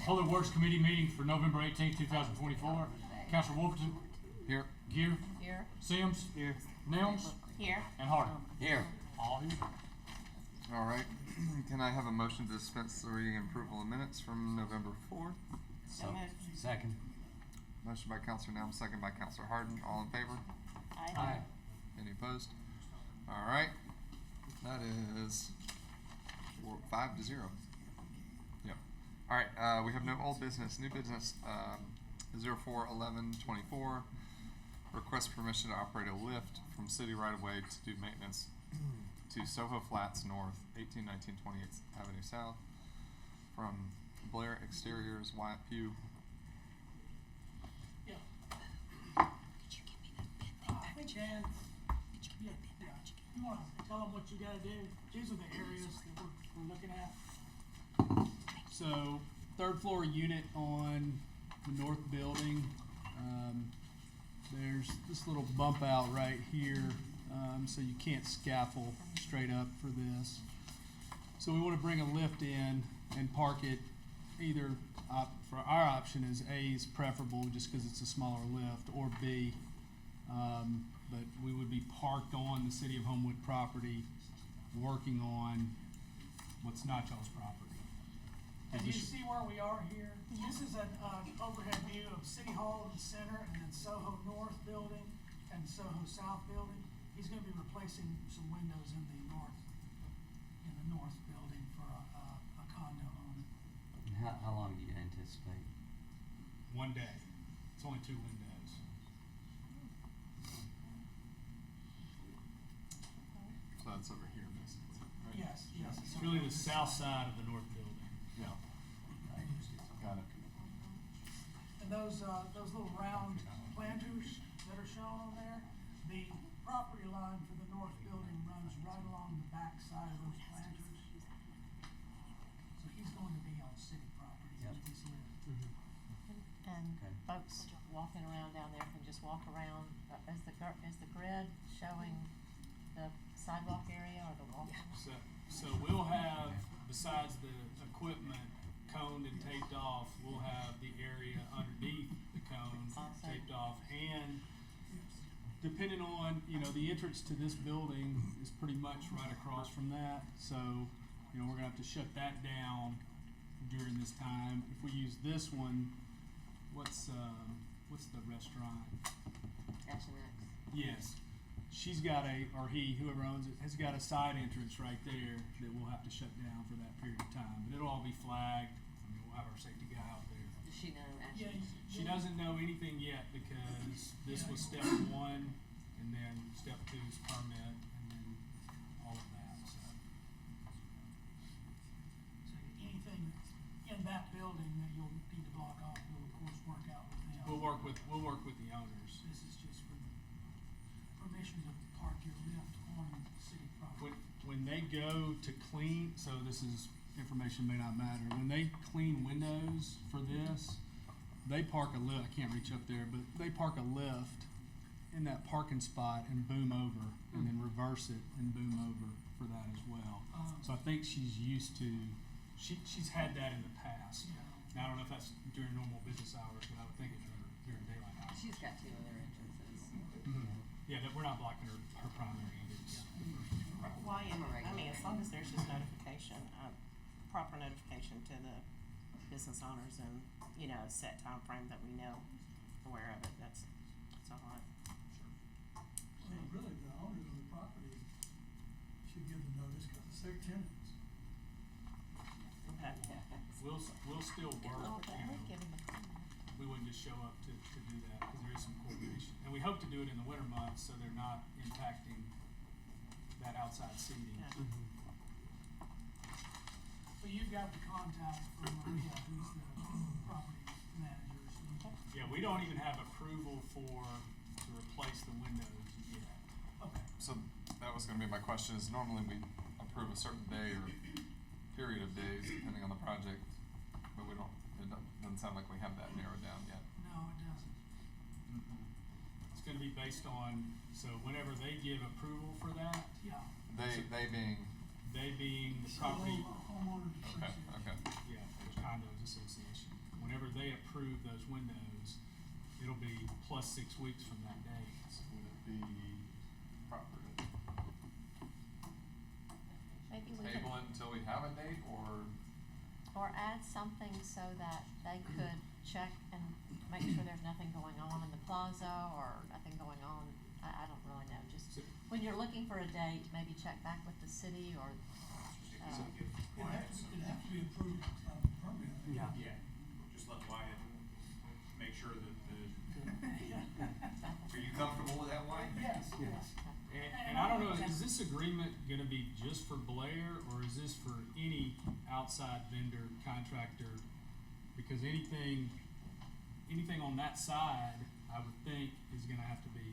Public Works Committee meeting for November 18th, 2024. Councilor Wolverton. Here. Gear. Here. Sims. Here. Nelms. Here. And Harden. Here. All here. All right. Can I have a motion to dispense the reading and approval of minutes from November 4th? So moved. Second. Motion by Councilor Nelm, second by Councilor Harden. All in favor? Aye. Any opposed? All right. That is 5-0. Yep. All right. We have no old business. New business. 04-11-24. Request permission to operate a lift from city right of way to do maintenance to SoHo Flats North, 1819 28th Avenue South, from Blair Exteriors, Wyatt Pugh. Yeah. Dan, you want to tell them what you got to do? These are the areas that we're looking at. So, third floor unit on the north building. There's this little bump out right here, so you can't scaffold straight up for this. So we want to bring a lift in and park it either, for our option is A is preferable just because it's a smaller lift, or B, but we would be parked on the city of Homewood property working on what's not y'all's property. And you see where we are here? This is an overhead view of City Hall in the center, and then SoHo North building and SoHo South building. He's going to be replacing some windows in the north building for a condo owner. How long do you anticipate? 1 day. It's only 2 windows. So that's over here, basically. Right? Yes. It's really the south side of the north building. Yeah. Got it. And those little round planters that are shown on there, the property line for the north building runs right along the back side of those planters. So he's going to be on city property as he's living. And Okay. folks walking around down there can just walk around. Is the grid showing the sidewalk area or the walk? So we'll have, besides the equipment coned and taped off, we'll have the area underneath the cone Awesome. taped off, and depending on, the entrance to this building is pretty much right across from that, so, we're gonna have to shut that down during this time. If we use this one, what's the restaurant? Yes. She's got whoever owns it, has got a side entrance right there that we'll have to shut down for that period of time. But it'll all be flagged. We'll have our safety guy out there. Does she know Yeah, actually? She doesn't know anything yet because this was step 1, and then step 2 is permit, and then all of that, so. So anything in that building that you'll need to block off, we'll of course work out with them. We'll work with the owners. This is just for permission to park your lift on city property. When they go to clean, so this is information may not matter. When they clean windows for this, they park a lift. I can't reach up there, but they park a lift in that parking spot and boom over, and then reverse it and boom over for that as well. So I think she's used to. She's had that in the past. Yeah. Now I don't know if that's during normal business hours, but I would think it's during daylight hours. She's got 2 other entrances. Yeah, that we're not blocking her primary entrance. Why, I mean, as long as there's just notification, proper notification to the business owners and, a set time frame that we know, aware of it, that's all right. Well, really, the owners of the property should give the notice because it's their tenants. Okay. We'll still work. We wouldn't just show up to do that because there is some coordination, and we hope to do it in the winter months so they're not impacting that outside seating. Yeah. So you've got the contact from who's the property managers. Yeah, we don't even have approval to replace the windows yet. Okay. So that was going to be my question. Is normally we approve a certain day or period of days depending on the project, but we don't. It doesn't sound like we have that narrowed down yet. No, it doesn't. It's going to be based on, so whenever they give approval for that, Yeah. They being. they being the property, Homeowners Okay. association. Okay. yeah, the condos association. approve those windows, it'll be plus 6 weeks from that date. Would it be proper to Maybe we table could, it until we have a date, or? or add something so that they could check and make sure there's nothing going on in the plaza or nothing going on. I don't really know, just So- when you're looking for a date, maybe check back with the city or, It'd have to be approved, permanently. Yeah. Yeah, just let Wyatt make sure that exactly. are you comfortable with that, Wyatt? Yes, yes. And I don't know, is this agreement gonna be just for Blair, or is this for any outside vendor, contractor? Because anything on that side, I would think is gonna have to be,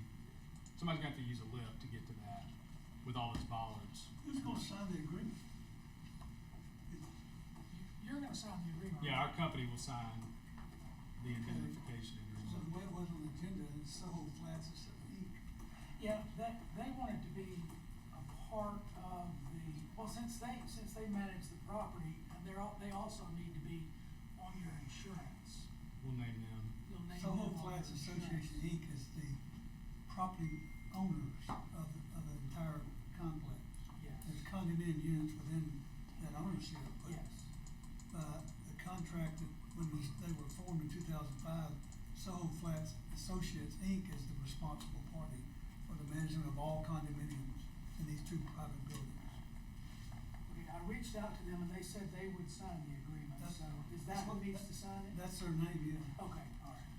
somebody's gonna have to use a lift to get to that with all its bollards. Who's gonna sign the agreement? You're gonna sign the agreement. Yeah, our company will sign the indemnification So agreement. the way it was on the agenda, is SoHo Flats Inc. Yeah, they wanted to be a part of the, well, since they manage the property, and they also need to be on your insurance. We'll name them. You'll name SoHo them on Flats your insurance. Association Inc. is the property owners of the entire complex. Yes, There's condominium units within that ownership, but yes. the contract that when they were formed in 2005, SoHo Flats Associates Inc. is the responsible party for the management of all condominiums in these 2 private buildings. Okay, I reached out to them and they said they would sign the agreement, so is that who needs to sign it? That's their name, yeah. Okay, all right.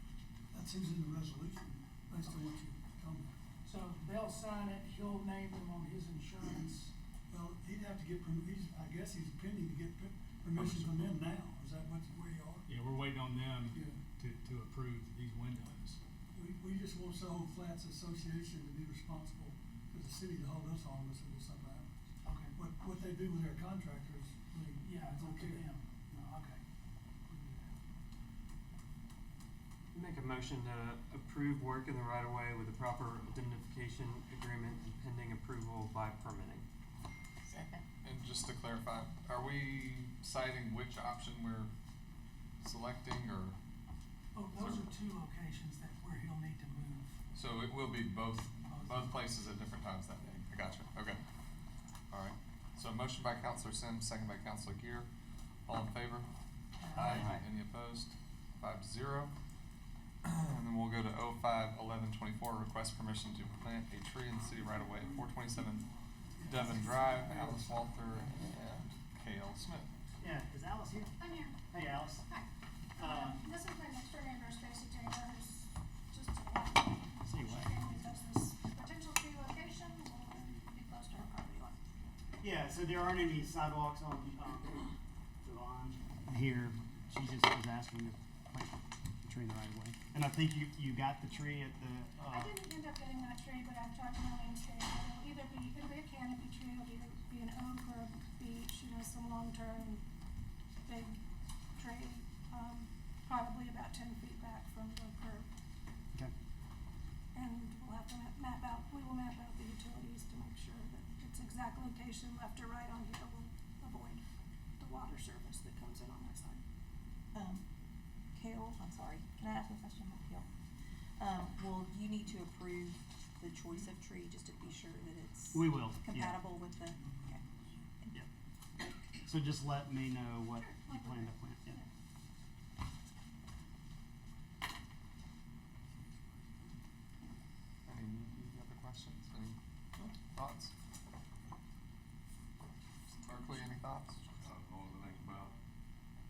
That's who's in the resolution, based on what you told me. So they'll sign it, he'll name them on his insurance. Well, he'd have to get I guess he's pending to get permission from them now. Is that where you are? Yeah, we're waiting on them Yeah. to approve these windows. We just want SoHo Flats Association to be responsible to the city to hold us harmless if something happens. Okay. What they do with their contractors, really. Yeah, it's up to okay. them. No, okay. Make a motion to approve work in the right of way with a proper indemnification agreement and pending approval by permitting. Second. And just to clarify, are we citing which option we're selecting, or, Oh, those are 2 locations where he'll need to move. so it will be both places at different times that day? I gotcha, okay. Alright, so motion by Counselor Sims, second by Counselor Gear, all in favor? Aye. Any opposed? 5-0. And then we'll go to 05-11-24, request permission to plant a tree in the city right away at 427 Devon Drive, Alice Walter and Kale Smith. Yeah, is Alice here? I'm here. Hey, Alice. Hi. This is my next door neighbor, Stacy Taylor, who's just to the left. See what? She does this potential tree location, will be close to her property line. Yeah, so there aren't any sidewalks on, Devon here. She just was asking to plant the tree in the right of way. And I think you got the tree at the, I didn't end up getting that tree, but I've talked to my landscaper. It'll be a canopy tree, it'll either be an oak or a beech, some long-term big tree, probably about 10 feet back from the curb. okay. And we'll have to we will map out the utilities to make sure that its exact location, left or right on here, will avoid the water service that comes in on that side. Kale, I'm sorry, can I ask a question about Kale? Will you need to approve the choice of tree just to be sure that it's We will, yeah. compatible with the, okay. Yeah. So just let me know what you plan to plant, yeah. Any other questions? Any thoughts? Berkeley, any thoughts? I don't know anything about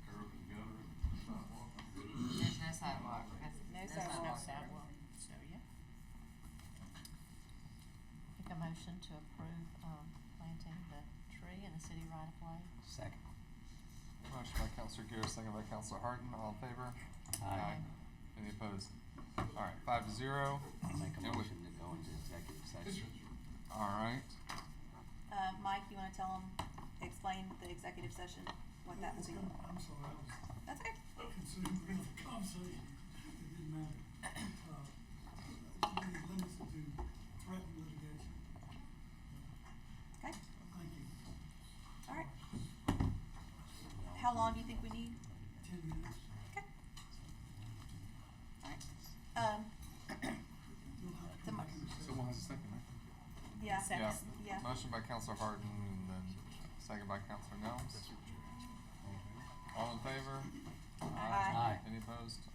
curb and gutter and sidewalk. There's no sidewalk. No There's sidewalk. no sidewalk. So, yeah. Make a motion to approve, planting the tree in the city right of way. Second. Motion by Counselor Gear, second by Counselor Harden, all in favor? Aye. Any opposed? Alright, 5-0. I'll make a And with- motion to go into executive session. Alright, Mike, you wanna tell them, explain the executive session, what that will be? I'm sorry, I was That's okay. consumed with the conversation. It didn't matter. Limits to threatened litigation. Okay, Thank you. alright. How long do you think we need? 10 minutes. Okay. second, yeah. Motion by Counselor Harden and then second by Counselor Nelms. All in favor? Aye. Any opposed?